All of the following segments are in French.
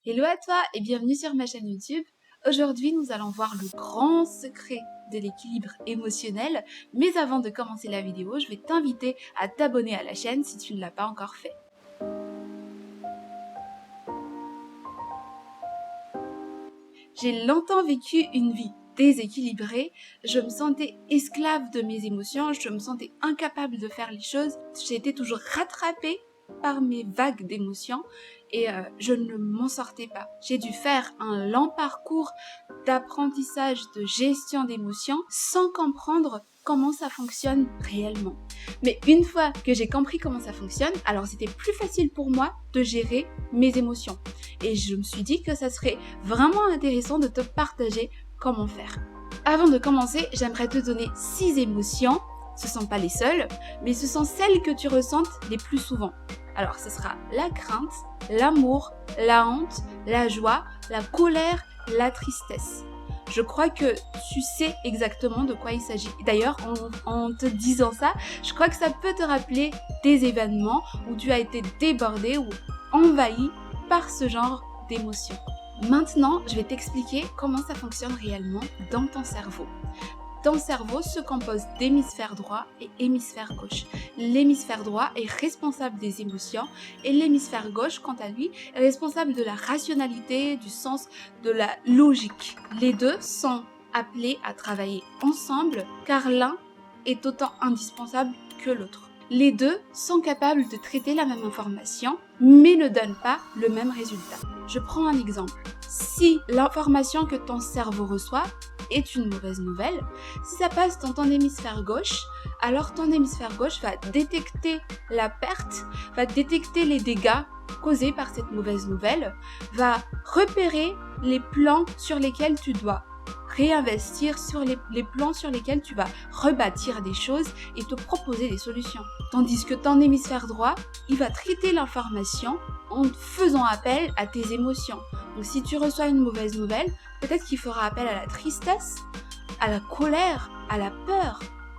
Hello à toi et bienvenue sur ma chaîne YouTube. Aujourd'hui, nous allons voir le grand secret de l'équilibre émotionnel. Mais avant de commencer la vidéo, je vais t'inviter à t'abonner à la chaîne si tu ne l'as pas encore fait. J'ai longtemps vécu une vie déséquilibrée. Je me sentais esclave de mes émotions, je me sentais incapable de faire les choses. J'ai été toujours rattrapée par mes vagues d'émotions et je ne m'en sortais pas. J'ai dû faire un lent parcours d'apprentissage de gestion d'émotions sans comprendre comment ça fonctionne réellement. Mais une fois que j'ai compris comment ça fonctionne, alors c'était plus facile pour moi de gérer mes émotions. Et je me suis dit que ça serait vraiment intéressant de te partager comment faire. Avant de commencer, j'aimerais te donner 6 émotions. Ce ne sont pas les seules, mais ce sont celles que tu ressentes les plus souvent. Alors, ce sera la crainte, l'amour, la honte, la joie, la colère, la tristesse. Je crois que tu sais exactement de quoi il s'agit. D'ailleurs, en te disant ça, je crois que ça peut te rappeler des événements où tu as été débordé ou envahi par ce genre d'émotions. Maintenant, je vais t'expliquer comment ça fonctionne réellement dans ton cerveau. Ton cerveau se compose d'hémisphère droit et hémisphère gauche. L'hémisphère droit est responsable des émotions et l'hémisphère gauche, quant à lui, est responsable de la rationalité, du sens, de la logique. Les deux sont appelés à travailler ensemble car l'un est autant indispensable que l'autre. Les deux sont capables de traiter la même information, mais ne donnent pas le même résultat. Je prends un exemple. Si l'information que ton cerveau reçoit est une mauvaise nouvelle, si ça passe dans ton hémisphère gauche, alors ton hémisphère gauche va détecter la perte, va détecter les dégâts causés par cette mauvaise nouvelle, va repérer les plans sur lesquels tu dois réinvestir, sur les plans sur lesquels tu vas rebâtir des choses et te proposer des solutions. Tandis que ton hémisphère droit, il va traiter l'information en faisant appel à tes émotions. Donc si tu reçois une mauvaise nouvelle, peut-être qu'il fera appel à la tristesse, à la colère, à la peur,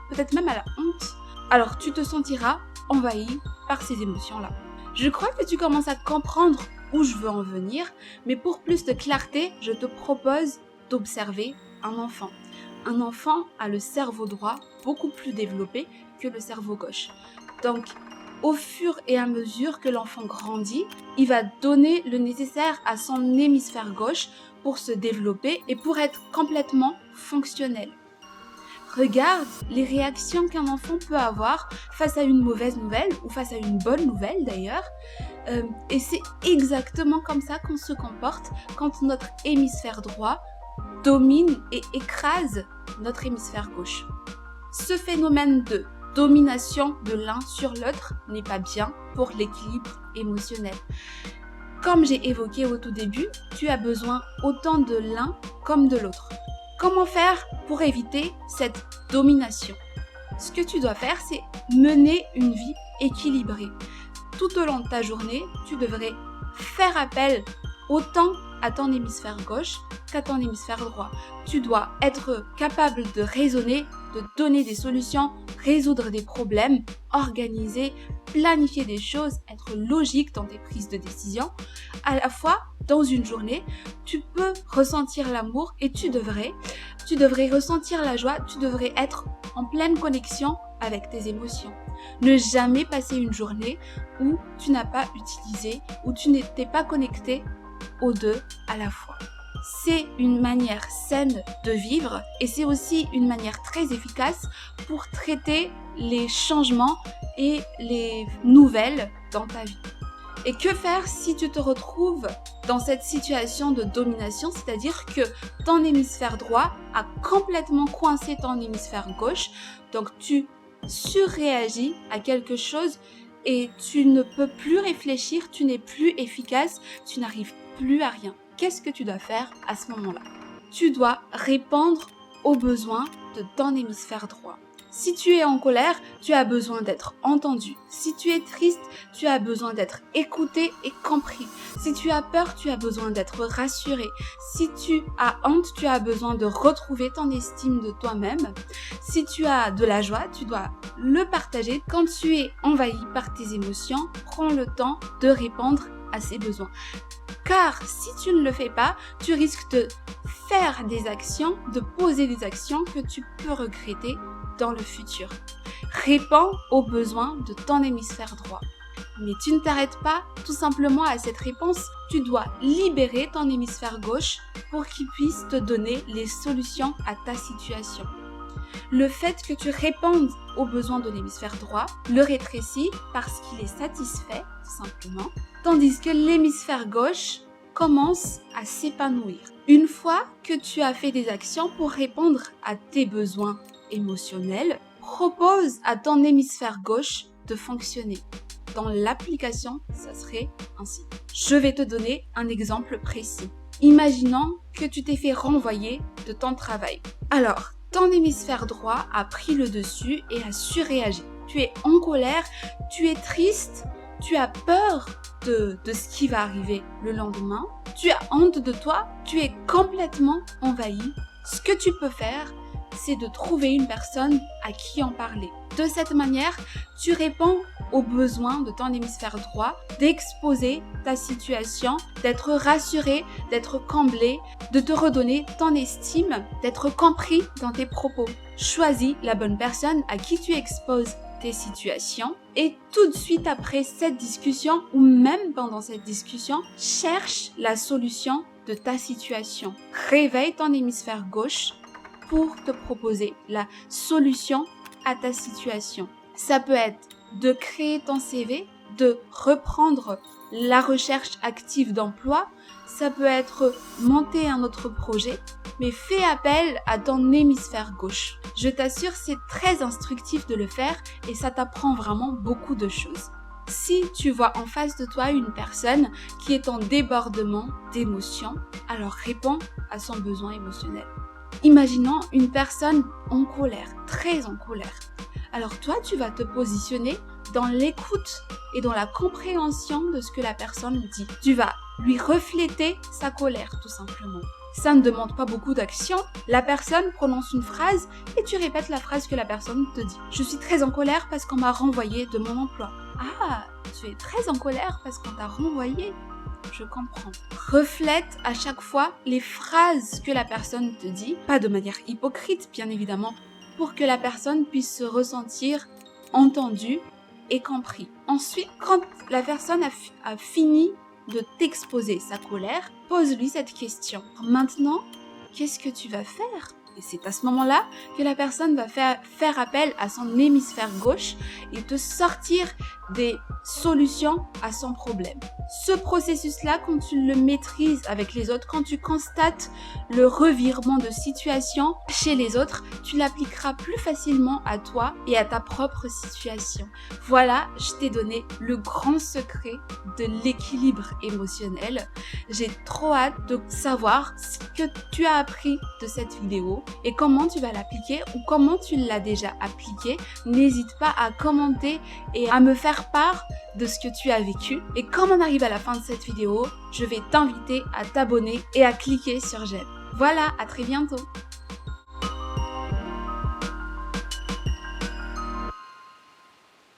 peut-être même à la honte. Alors tu te sentiras envahi par ces émotions-là. Je crois que tu commences à comprendre où je veux en venir, mais pour plus de clarté, je te propose d'observer un enfant. Un enfant a le cerveau droit beaucoup plus développé que le cerveau gauche. Donc, au fur et à mesure que l'enfant grandit, il va donner le nécessaire à son hémisphère gauche pour se développer et pour être complètement fonctionnel. Regarde les réactions qu'un enfant peut avoir face à une mauvaise nouvelle ou face à une bonne nouvelle d'ailleurs. Et c'est exactement comme ça qu'on se comporte quand notre hémisphère droit domine et écrase notre hémisphère gauche. Ce phénomène de domination de l'un sur l'autre n'est pas bien pour l'équilibre émotionnel. Comme j'ai évoqué au tout début, tu as besoin autant de l'un comme de l'autre. Comment faire pour éviter cette domination ? Ce que tu dois faire, c'est mener une vie équilibrée. Tout au long de ta journée, tu devrais faire appel autant à ton hémisphère gauche qu'à ton hémisphère droit. Tu dois être capable de raisonner, de donner des solutions, résoudre des problèmes, organiser, planifier des choses, être logique dans tes prises de décision. À la fois, dans une journée, tu peux ressentir l'amour et tu devrais ressentir la joie, tu devrais être en pleine connexion avec tes émotions. Ne jamais passer une journée où tu n'as pas utilisé, où tu n'étais pas connecté aux deux à la fois. C'est une manière saine de vivre et c'est aussi une manière très efficace pour traiter les changements et les nouvelles dans ta vie. Et que faire si tu te retrouves dans cette situation de domination, c'est-à-dire que ton hémisphère droit a complètement coincé ton hémisphère gauche, donc tu surréagis à quelque chose et tu ne peux plus réfléchir, tu n'es plus efficace, tu n'arrives plus à rien. Qu'est-ce que tu dois faire à ce moment-là ? Tu dois répondre aux besoins de ton hémisphère droit. Si tu es en colère, tu as besoin d'être entendu. Si tu es triste, tu as besoin d'être écouté et compris. Si tu as peur, tu as besoin d'être rassuré. Si tu as honte, tu as besoin de retrouver ton estime de toi-même. Si tu as de la joie, tu dois le partager. Quand tu es envahi par tes émotions, prends le temps de répondre à ses besoins. Car si tu ne le fais pas, tu risques de faire des actions, de poser des actions que tu peux regretter dans le futur. Réponds aux besoins de ton hémisphère droit. Mais tu ne t'arrêtes pas tout simplement à cette réponse, tu dois libérer ton hémisphère gauche pour qu'il puisse te donner les solutions à ta situation. Le fait que tu répondes aux besoins de l'hémisphère droit le rétrécit parce qu'il est satisfait, tout simplement, tandis que l'hémisphère gauche commence à s'épanouir. Une fois que tu as fait des actions pour répondre à tes besoins émotionnels, propose à ton hémisphère gauche de fonctionner. Dans l'application, ça serait ainsi. Je vais te donner un exemple précis. Imaginons que tu t'es fait renvoyer de ton travail. Alors, ton hémisphère droit a pris le dessus et a surréagi. Tu es en colère, tu es triste, tu as peur de ce qui va arriver le lendemain, tu as honte de toi, tu es complètement envahi. Ce que tu peux faire, c'est de trouver une personne à qui en parler. De cette manière, tu réponds aux besoins de ton hémisphère droit, d'exposer ta situation, d'être rassuré, d'être comblé, de te redonner ton estime, d'être compris dans tes propos. Choisis la bonne personne à qui tu exposes tes situations et tout de suite après cette discussion ou même pendant cette discussion, cherche la solution de ta situation. Réveille ton hémisphère gauche pour te proposer la solution à ta situation. Ça peut être de créer ton CV, de reprendre la recherche active d'emploi, ça peut être monter un autre projet, mais fais appel à ton hémisphère gauche. Je t'assure, c'est très instructif de le faire et ça t'apprend vraiment beaucoup de choses. Si tu vois en face de toi une personne qui est en débordement d'émotions, alors réponds à son besoin émotionnel. Imaginons une personne en colère, très en colère. Alors toi, tu vas te positionner dans l'écoute et dans la compréhension de ce que la personne dit. Tu vas lui refléter sa colère, tout simplement. Ça ne demande pas beaucoup d'action. La personne prononce une phrase et tu répètes la phrase que la personne te dit. Je suis très en colère parce qu'on m'a renvoyé de mon emploi. Ah, tu es très en colère parce qu'on t'a renvoyé. Je comprends. Reflète à chaque fois les phrases que la personne te dit, pas de manière hypocrite bien évidemment, pour que la personne puisse se ressentir entendue et compris. Ensuite, quand la personne a fini de t'exposer sa colère, pose-lui cette question. Maintenant, qu'est-ce que tu vas faire ? Et c'est à ce moment-là que la personne va faire appel à son hémisphère gauche et te sortir des solutions à son problème. Ce processus-là, quand tu le maîtrises avec les autres, quand tu constates le revirement de situation chez les autres, tu l'appliqueras plus facilement à toi et à ta propre situation. Voilà, je t'ai donné le grand secret de l'équilibre émotionnel. J'ai trop hâte de savoir ce que tu as appris de cette vidéo et comment tu vas l'appliquer ou comment tu l'as déjà appliqué. N'hésite pas à commenter et à me faire part de ce que tu as vécu. Et comme on arrive à la fin de cette vidéo, je vais t'inviter à t'abonner et à cliquer sur j'aime. Voilà, à très bientôt.